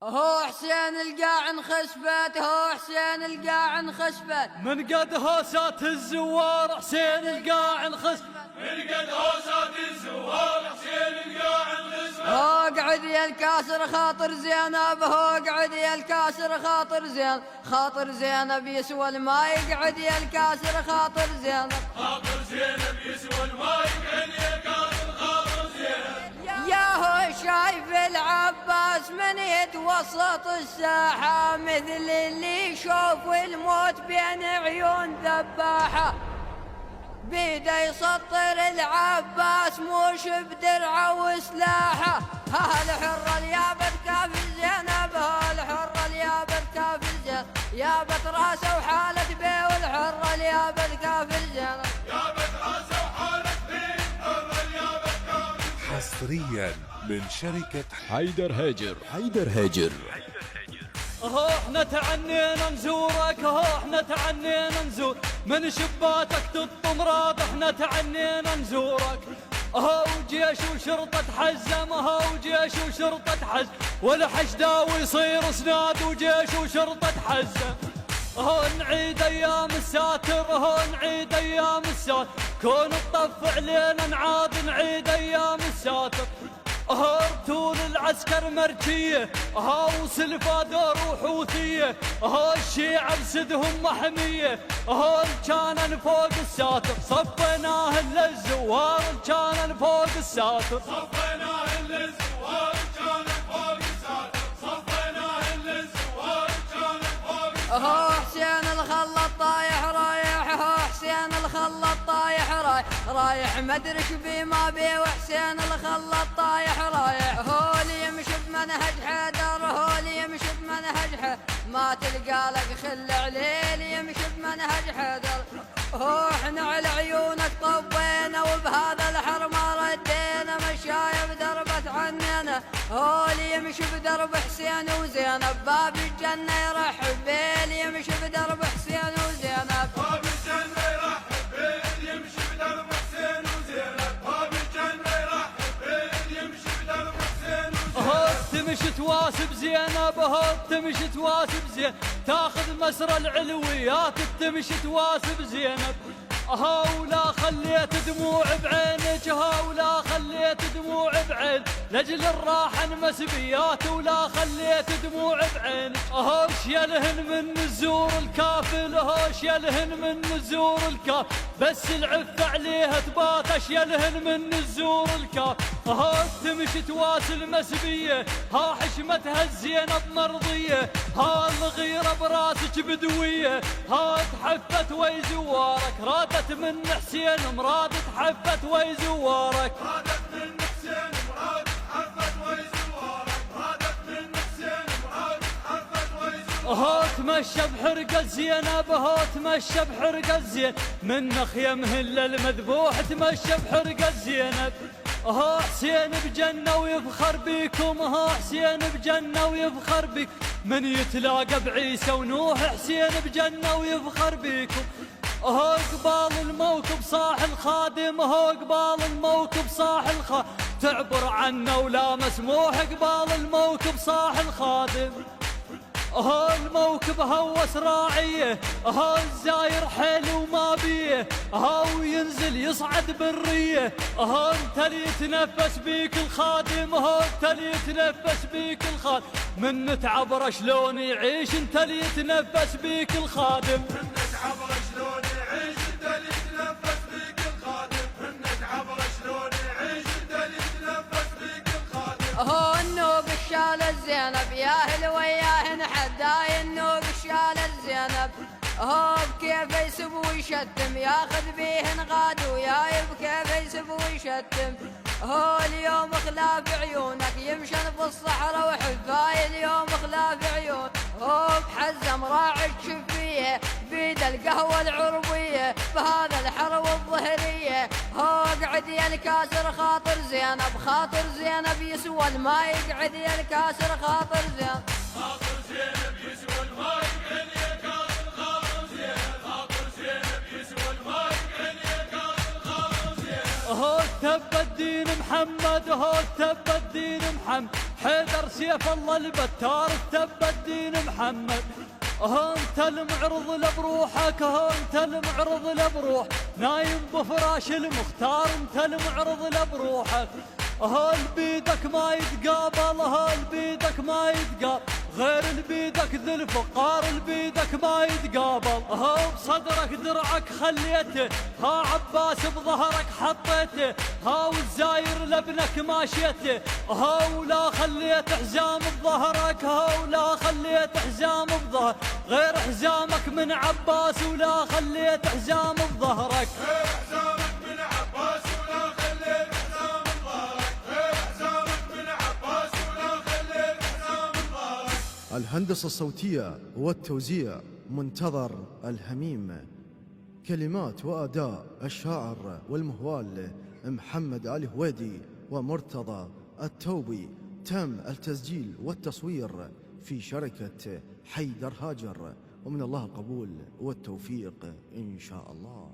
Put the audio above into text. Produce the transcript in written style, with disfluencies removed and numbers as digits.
هو حسين القاعن خسفت، هو حسين القاعن خسفت، من قد هوسات الزوار حسين القاعن خسفت، من قد هوسات الزوار حسين القاعن خسفت. هو قعد يا الكاسر خاطر زينب، هو قعد يا الكاسر خاطر زينب، خاطر زينب يسوى الماء، يقعد يا الكاسر خاطر زينب، خاطر زينب يسوى الماء، يقعد يا الكاسر خاطر زينب. يا هو شايف العباس من يتوسط الساحة، مثل اللي يشوف الموت بين عيون ذباحة، بيده يسطر العباس موش بدرعه وسلاحه. ها الحرة اليابت كافي زينب، ها الحرة اليابت كافي زينب، يابت راسه وحالة بيه، والحرة اليابت كافي زينب، يابت راسه وحالة بيه، الحرة اليابت كافي. حصريا من شركة حيدر هاجر. حيدر هاجر. اهو احنا تعنينا نزورك، اهو احنا تعنينا نزور من شباتك تطمراد، احنا تعنينا نزورك. اهو جيش وشرطة حزم، اهو جيش وشرطة حزم، والحشداوي يصير سناد وجيش وشرطة حزم. اهو نعيد ايام الساتر، اهو نعيد ايام الساتر، كون الطف علينا نعاد نعيد ايام الساتر. اهو رتول العسكر مرجية، اهو سلفادور وحوثية، اهو الشيعة بسدهم محمية، اهو الجانن فوق الساتر، صفيناه للزوار الجانن فوق الساتر، صفيناه للزوار الجانن فوق الساتر، صفيناه للزوار الجانن فوق الساتر. هو حسين الخلط طايح رايح، هو حسين الخلط طايح رايح، رايح مدرك بما بيه، وحسين الخلط طايح رايح. هو اللي يمشي بمنهج حيدر، هو اللي يمشي بمنهج حيدر، ما تلقى لك خل عليه، اللي يمشي بمنهج حيدر. هو احنا على عيونك طبينا، وبهذا الحر ما ردينا، مشايب دربت عننا. هو اللي يمشي بدرب حسين وزينب، باب الجنة يرحب بيه، اللي يمشي بدرب حسين وزينب، باب الجنة يرحب بيه، اللي يمشي بدرب حسين وزينب، باب الجنة يرحب بيه، اللي يمشي بدرب حسين وزينب. اهو تمشي تواسب زينب، اهو تمشي تواسب زينب، تاخذ مسرى العلويات تمشي تواسب زينب. اهو ولا خليت دموع بعينك، اهو ولا خليت دموع بعين، لاجل الراحة مسبيات ولا خليت دموع بعينك. اهو شيلهن من نزور الكافل، اهو شيلهن من نزور الكافل، بس العفة عليها تبات، شيلهن من نزور الكافل. اهو تمشي تواسل مسبية، ها حشمتها الزينب مرضية، ها الغيرة براسك بدوية، ها تحفت ويزوارك، رادت من حسين مراد تحفت ويزوارك، رادت من حسين مراد تحفت ويزوارك، رادت من حسين مراد تحفت ويزوارك. اهو تمشى بحرقة زينب، اهو تمشى بحرقة زين، من خيمهن للمذبوح تمشى بحرقة زينب. اهو حسين بجنة ويفخر بيكم، اهو حسين بجنة ويفخر بيكم، من يتلاقى بعيسى ونوح حسين بجنة ويفخر بيكم. اهو قبال الموكب صاح الخادم، اهو قبال الموكب صاح الخادم، تعبر عنه ولا مسموح، قبال الموكب صاح الخادم. اهو الموكب هوس راعيه، اهو الزاير حيل وما بيه، اهو ينزل يصعد بالريه، اهو انت اللي يتنفس بيك الخادم، اهو انت اللي يتنفس بيك الخادم، من نتعبر شلون يعيش انت اللي يتنفس بيك الخادم، من نتعبر شلون يعيش انت اللي يتنفس بيك الخادم، من نتعبر شلون يعيش انت اللي يتنفس بيك الخادم. هو النوب الشال الزينب، يا اهل وياهن حداي النوب الشال الزينب، هو بكيف يسب ويشتم، ياخذ بيهن غاد وياي بكيف يسب ويشتم. هو اليوم خلاف عيونك يمشن بالصحراء وحفاي، اليوم خلاف عيون، هو بحزم راعي الشفيه، بيد القهوة العربية، بهذا الحر والظهرية. هو قعد يا الكاسر خاطر زينب، خاطر زينب يسوى الماء، يقعد يا الكاسر خاطر زينب، خاطر زينب يسوى الماء، يقعد يا الكاسر خاطر زينب، خاطر زينب يسوى الماء، يقعد يا الكاسر خاطر زينب. اهو تب الدين محمد، اهو تب الدين محمد، حيدر سيف الله البتار ثبت دين محمد. انت المعرض لبروحك، انت المعرض لبروح، نايم بفراش المختار، انت المعرض لبروحك. هل بيدك ما يتقابل، هل بيدك ما يتقابل، غير البيدك ذي الفقار البيدك ما يتقابل. ها بصدرك درعك خليته، ها عباس بظهرك حطيته، ها والزاير لابنك ماشيته، ها ولا خليت حزام بظهرك، ها ولا خليت حزام بظهرك، غير حزامك من عباس ولا خليت حزام بظهرك. الهندسة الصوتية والتوزيع منتظر الهميم. كلمات وأداء الشاعر والمهوال محمد علي هويدي ومرتضى التوبي. تم التسجيل والتصوير في شركة حيدر هاجر، ومن الله القبول والتوفيق إن شاء الله.